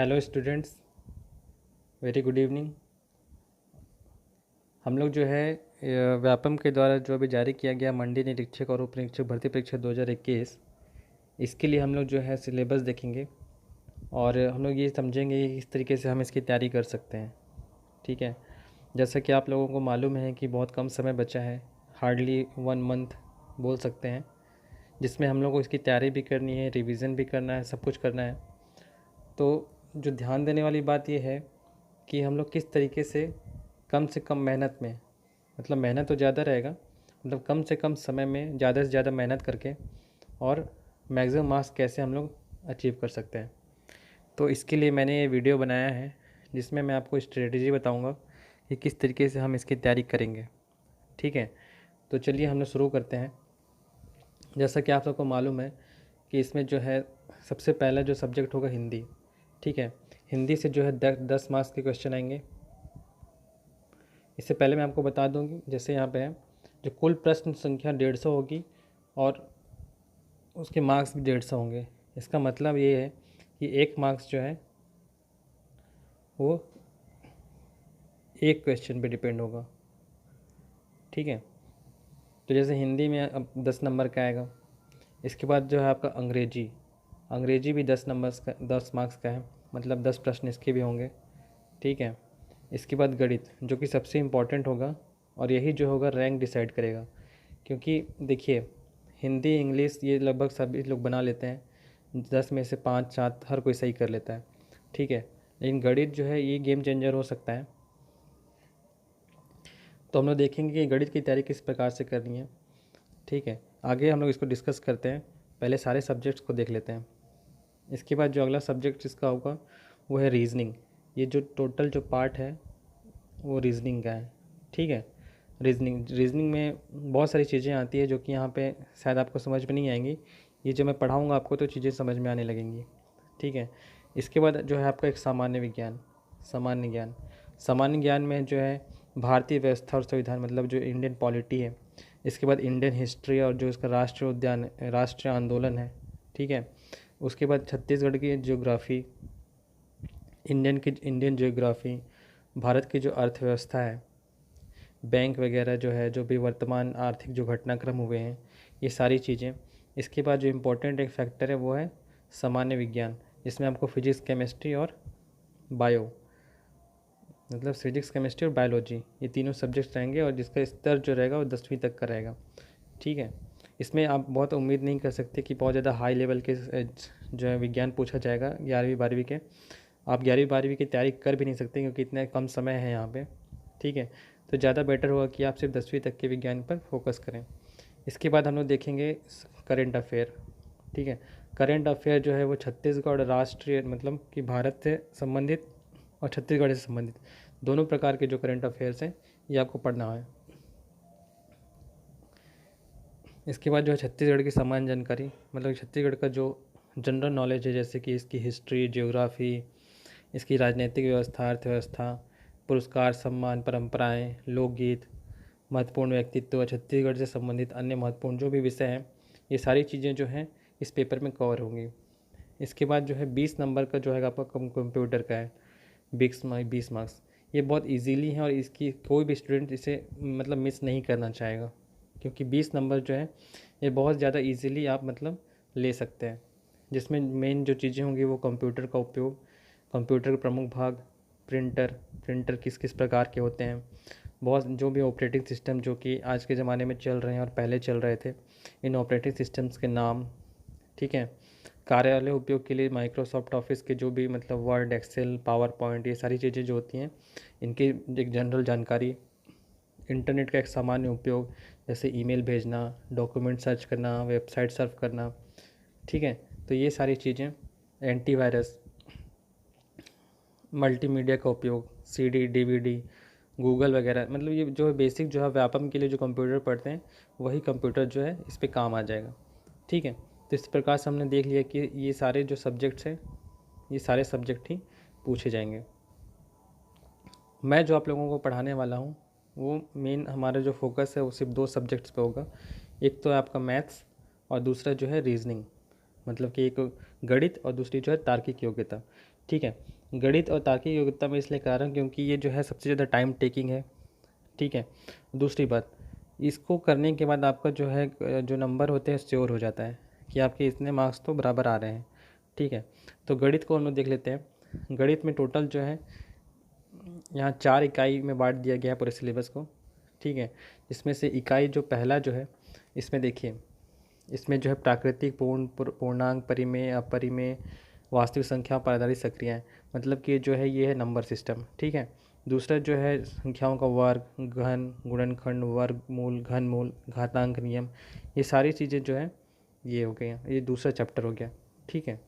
Hello students, very good evening. हम लोग जो है व्यापम के द्वारा जो अभी जारी किया गया मंडी निरीक्षक और उप निरीक्षक भर्ती परीक्षा 2021, इसके लिए हम लोग जो है सिलेबस देखेंगे और हम लोग ये समझेंगे कि किस तरीके से हम इसकी तैयारी कर सकते हैं। ठीक है, जैसा कि आप लोगों को मालूम है कि बहुत कम समय बचा है, हार्डली 1 मंथ बोल सकते हैं, जिसमें हम लोग को इसकी तैयारी भी करनी है, रिवीजन भी करना है, सब कुछ करना है। तो जो ध्यान देने वाली बात ये है कि हम लोग किस तरीके से कम मेहनत में, मतलब मेहनत तो ज़्यादा रहेगा, मतलब कम से कम समय में ज़्यादा से ज़्यादा मेहनत करके और मैक्सिमम मार्क्स कैसे हम लोग अचीव कर सकते हैं। तो इसके लिए मैंने ये वीडियो बनाया है जिसमें मैं आपको स्ट्रेटजी बताऊंगा कि किस तरीके से हम इसकी तैयारी करेंगे। ठीक है, तो चलिए हम लोग शुरू करते हैं। जैसा कि आप सबको मालूम है कि इसमें जो है सबसे पहला जो सब्जेक्ट होगा हिंदी। ठीक है, हिंदी से जो है 10 मार्क्स के क्वेश्चन आएंगे। इससे पहले मैं आपको बता दूंगी, जैसे यहाँ पे है जो कुल प्रश्न संख्या 150 होगी और उसके मार्क्स भी 150 होंगे। इसका मतलब ये है कि एक मार्क्स जो है वो एक क्वेश्चन पे डिपेंड होगा। ठीक है, तो जैसे हिंदी में अब 10 नंबर का आएगा। इसके बाद जो है आपका अंग्रेजी, अंग्रेजी भी 10 मार्क्स का है, मतलब 10 प्रश्न इसके भी होंगे। ठीक है, इसके बाद गणित जो कि सबसे इम्पॉर्टेंट होगा और यही जो होगा रैंक डिसाइड करेगा, क्योंकि देखिए हिंदी इंग्लिश ये लगभग सभी लोग बना लेते हैं, 10 में से 5 7 हर कोई सही कर लेता है। ठीक है, लेकिन गणित जो है ये गेम चेंजर हो सकता है। तो हम लोग देखेंगे कि गणित की तैयारी किस प्रकार से करनी है। ठीक है, आगे हम लोग इसको डिस्कस करते हैं, पहले सारे सब्जेक्ट्स को देख लेते हैं। इसके बाद जो अगला सब्जेक्ट इसका होगा वो है रीजनिंग। ये जो टोटल जो पार्ट है वो रीजनिंग का है। ठीक है, रीजनिंग में बहुत सारी चीज़ें आती है जो कि यहाँ पे शायद आपको समझ में नहीं आएंगी। ये जो मैं पढ़ाऊँगा आपको तो चीज़ें समझ में आने लगेंगी। ठीक है, इसके बाद जो है आपका एक सामान्य विज्ञान, सामान्य ज्ञान में जो है भारतीय व्यवस्था और संविधान, मतलब जो इंडियन पॉलिटी है। इसके बाद इंडियन हिस्ट्री और जो इसका राष्ट्रीय उद्यान, राष्ट्रीय आंदोलन है। ठीक है, उसके बाद छत्तीसगढ़ की ज्योग्राफी, इंडियन ज्योग्राफी, भारत की जो अर्थव्यवस्था है, बैंक वगैरह जो है, जो भी वर्तमान आर्थिक जो घटनाक्रम हुए हैं, ये सारी चीज़ें। इसके बाद जो इम्पोर्टेंट एक फैक्टर है वो है सामान्य विज्ञान, जिसमें आपको फिजिक्स केमिस्ट्री और बायो, मतलब फिजिक्स केमिस्ट्री और बायोलॉजी, ये तीनों सब्जेक्ट्स रहेंगे और जिसका स्तर जो रहेगा वो 10वीं तक का रहेगा। ठीक है, इसमें आप बहुत उम्मीद नहीं कर सकते कि बहुत ज़्यादा हाई लेवल के जो है विज्ञान पूछा जाएगा 11वीं 12वीं के। आप 11वीं 12वीं की तैयारी कर भी नहीं सकते क्योंकि इतना कम समय है यहाँ पे। ठीक है, तो ज़्यादा बेटर होगा कि आप सिर्फ 10वीं तक के विज्ञान पर फोकस करें। इसके बाद हम लोग देखेंगे करेंट अफेयर। ठीक है, करेंट अफेयर जो है वो छत्तीसगढ़ और राष्ट्रीय, मतलब कि भारत से संबंधित और छत्तीसगढ़ से संबंधित दोनों प्रकार के जो करेंट अफेयर्स हैं ये आपको पढ़ना है। इसके बाद जो है छत्तीसगढ़ की सामान्य जानकारी, मतलब छत्तीसगढ़ का जो जनरल नॉलेज है, जैसे कि इसकी हिस्ट्री, ज्योग्राफी, इसकी राजनीतिक व्यवस्था, अर्थव्यवस्था, पुरस्कार, सम्मान, परंपराएं, लोकगीत, महत्वपूर्ण व्यक्तित्व, छत्तीसगढ़ से संबंधित अन्य महत्वपूर्ण जो भी विषय हैं, ये सारी चीज़ें जो हैं इस पेपर में कवर होंगी। इसके बाद जो है 20 नंबर का जो है आपका कंप्यूटर का है, 20 मार्क्स। ये बहुत इजीली है और इसकी कोई भी स्टूडेंट इसे मतलब मिस नहीं करना चाहेगा, क्योंकि 20 नंबर जो है ये बहुत ज़्यादा इजीली आप मतलब ले सकते हैं। जिसमें मेन जो चीज़ें होंगी वो कंप्यूटर का उपयोग, कंप्यूटर के प्रमुख भाग, प्रिंटर किस किस प्रकार के होते हैं, बहुत जो भी ऑपरेटिंग सिस्टम जो कि आज के ज़माने में चल रहे हैं और पहले चल रहे थे, इन ऑपरेटिंग सिस्टम्स के नाम। ठीक है, कार्यालय उपयोग के लिए माइक्रोसॉफ्ट ऑफिस के जो भी मतलब वर्ड, एक्सेल, पावर पॉइंट, ये सारी चीज़ें जो होती हैं इनकी एक जनरल जानकारी। इंटरनेट का एक सामान्य उपयोग, जैसे ईमेल भेजना, डॉक्यूमेंट सर्च करना, वेबसाइट सर्फ करना। ठीक है, तो ये सारी चीज़ें, एंटीवायरस, मल्टीमीडिया का उपयोग, सीडी, डीवीडी, गूगल वगैरह, मतलब ये जो है बेसिक जो है व्यापम के लिए जो कंप्यूटर पढ़ते हैं वही कंप्यूटर जो है इस पे काम आ जाएगा। ठीक है, तो इस प्रकार से हमने देख लिया कि ये सारे जो सब्जेक्ट्स हैं ये सारे सब्जेक्ट ही पूछे जाएंगे। मैं जो आप लोगों को पढ़ाने वाला हूँ वो मेन हमारा जो फोकस है वो सिर्फ 2 सब्जेक्ट्स पे होगा। एक तो है आपका मैथ्स और दूसरा जो है रीजनिंग, मतलब कि एक गणित और दूसरी जो है तार्किक योग्यता। ठीक है। गणित और तार्किक योग्यता में इसलिए करा रहा हूँ क्योंकि ये जो है सबसे ज़्यादा टाइम टेकिंग है। ठीक है। दूसरी बात, इसको करने के बाद आपका जो है जो नंबर होते हैं श्योर हो जाता है कि आपके इतने मार्क्स तो बराबर आ रहे हैं। ठीक है। तो गणित को हम लोग देख लेते हैं। गणित में टोटल जो है यहाँ 4 इकाई में बांट दिया गया है पूरे सिलेबस को। ठीक है। इसमें से इकाई जो पहला जो है, इसमें देखिए, इसमें जो है प्राकृतिक, पूर्णांक, परिमेय, अपरिमेय, वास्तविक संख्या पर आधारित संक्रियाएँ, मतलब कि जो है ये है नंबर सिस्टम। ठीक है। दूसरा जो है संख्याओं का वर्ग, घन, गुणनखंड, वर्गमूल, घनमूल, घातांक नियम, ये सारी चीज़ें जो है ये हो गई, ये दूसरा चैप्टर हो गया। ठीक है।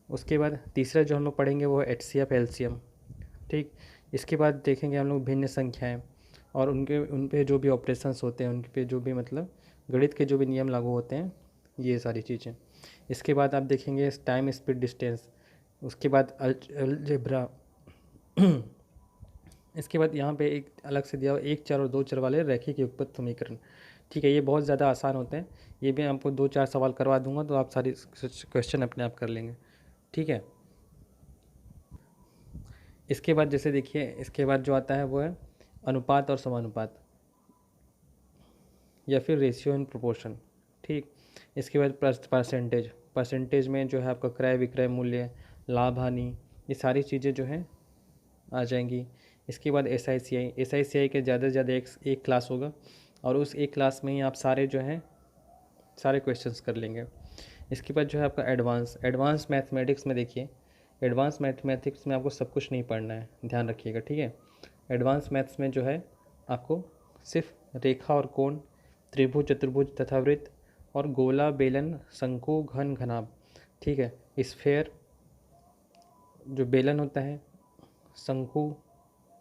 उसके बाद तीसरा जो हम लोग पढ़ेंगे वो है HCF, LCM। ठीक। इसके बाद देखेंगे हम लोग भिन्न संख्याएं और उन पे जो भी ऑपरेशंस होते हैं, उन पे जो भी मतलब गणित के जो भी नियम लागू होते हैं, ये सारी चीज़ें। इसके बाद आप देखेंगे टाइम, स्पीड, डिस्टेंस। उसके बाद अलजेब्रा। इसके बाद यहाँ पे एक अलग से दिया हुआ 1 चर और 2 चर वाले रैखिक युगपत समीकरण। ठीक है। ये बहुत ज़्यादा आसान होते हैं, ये भी आपको 2-4 सवाल करवा दूंगा तो आप सारी क्वेश्चन अपने आप कर लेंगे। ठीक है। इसके बाद जैसे देखिए, इसके बाद जो आता है वो है अनुपात और समानुपात, या फिर रेशियो एंड प्रोपोर्शन। ठीक। इसके बाद परसेंटेज। परसेंटेज में जो है आपका क्रय विक्रय मूल्य, लाभ हानि, ये सारी चीज़ें जो हैं आ जाएंगी। इसके बाद SICI। SICI के ज़्यादा से ज़्यादा एक क्लास होगा और उस एक क्लास में ही आप सारे जो हैं सारे क्वेश्चंस कर लेंगे। इसके बाद जो है आपका एडवांस मैथमेटिक्स में देखिए, एडवांस मैथमेटिक्स में आपको सब कुछ नहीं पढ़ना है, ध्यान रखिएगा। ठीक है। एडवांस मैथ्स में जो है आपको सिर्फ रेखा और कोण, त्रिभुज, चतुर्भुज तथा वृत्त और गोला, बेलन, शंकु, घन, घनाभ। ठीक है। स्फेयर, जो बेलन होता है, शंकु,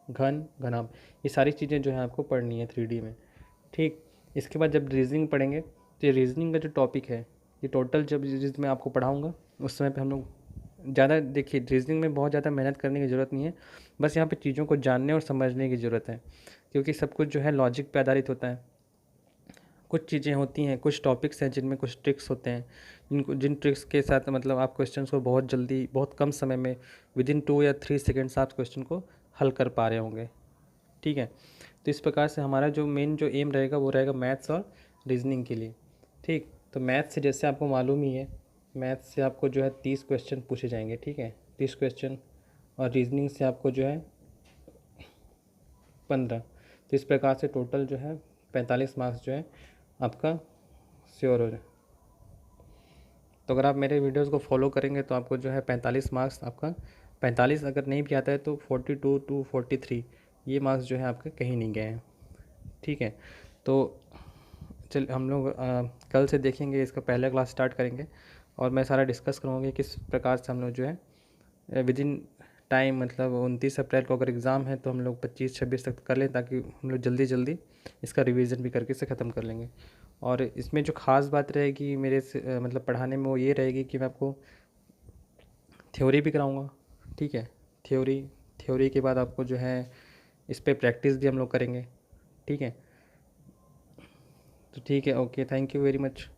घन, घनाभ, ये सारी चीज़ें जो है आपको पढ़नी है 3D में। ठीक। इसके बाद जब रीजनिंग पढ़ेंगे तो ये रीजनिंग का जो टॉपिक है, ये टोटल जब मैं आपको पढ़ाऊँगा उस समय पे हम लोग ज़्यादा, देखिए रीजनिंग में बहुत ज़्यादा मेहनत करने की ज़रूरत नहीं है, बस यहाँ पे चीज़ों को जानने और समझने की ज़रूरत है, क्योंकि सब कुछ जो है लॉजिक पे आधारित होता है। कुछ चीज़ें होती हैं, कुछ टॉपिक्स हैं जिनमें कुछ ट्रिक्स होते हैं, जिन ट्रिक्स के साथ मतलब आप क्वेश्चंस को बहुत जल्दी, बहुत कम समय में, विदिन 2 या 3 सेकेंड्स आप क्वेश्चन को हल कर पा रहे होंगे। ठीक है। तो इस प्रकार से हमारा जो मेन जो एम रहेगा वो रहेगा मैथ्स और रीजनिंग के लिए। ठीक। तो मैथ्स से जैसे आपको मालूम ही है, मैथ्स से आपको जो है 30 क्वेश्चन पूछे जाएंगे। ठीक है, 30 क्वेश्चन। और रीजनिंग से आपको जो है 15। तो इस प्रकार से टोटल जो है 45 मार्क्स जो है आपका श्योर हो जाए। तो अगर आप मेरे वीडियोज़ को फॉलो करेंगे तो आपको जो है 45 मार्क्स आपका, 45 अगर नहीं भी आता है तो 42 to 43 ये मार्क्स जो है आपके कहीं नहीं गए हैं। ठीक है। तो चल हम लोग कल से देखेंगे, इसका पहला क्लास स्टार्ट करेंगे और मैं सारा डिस्कस करूँगा किस प्रकार से हम लोग जो है विदिन टाइम, मतलब 29 अप्रैल को अगर एग्ज़ाम है तो हम लोग 25-26 तक कर लें, ताकि हम लोग जल्दी जल्दी इसका रिवीजन भी करके इसे ख़त्म कर लेंगे। और इसमें जो ख़ास बात रहेगी मेरे से मतलब पढ़ाने में, वो ये रहेगी कि मैं आपको थ्योरी भी कराऊँगा। ठीक है। थ्योरी के बाद आपको जो है इस पर प्रैक्टिस भी हम लोग करेंगे। ठीक है। तो ठीक है, okay, thank you very much.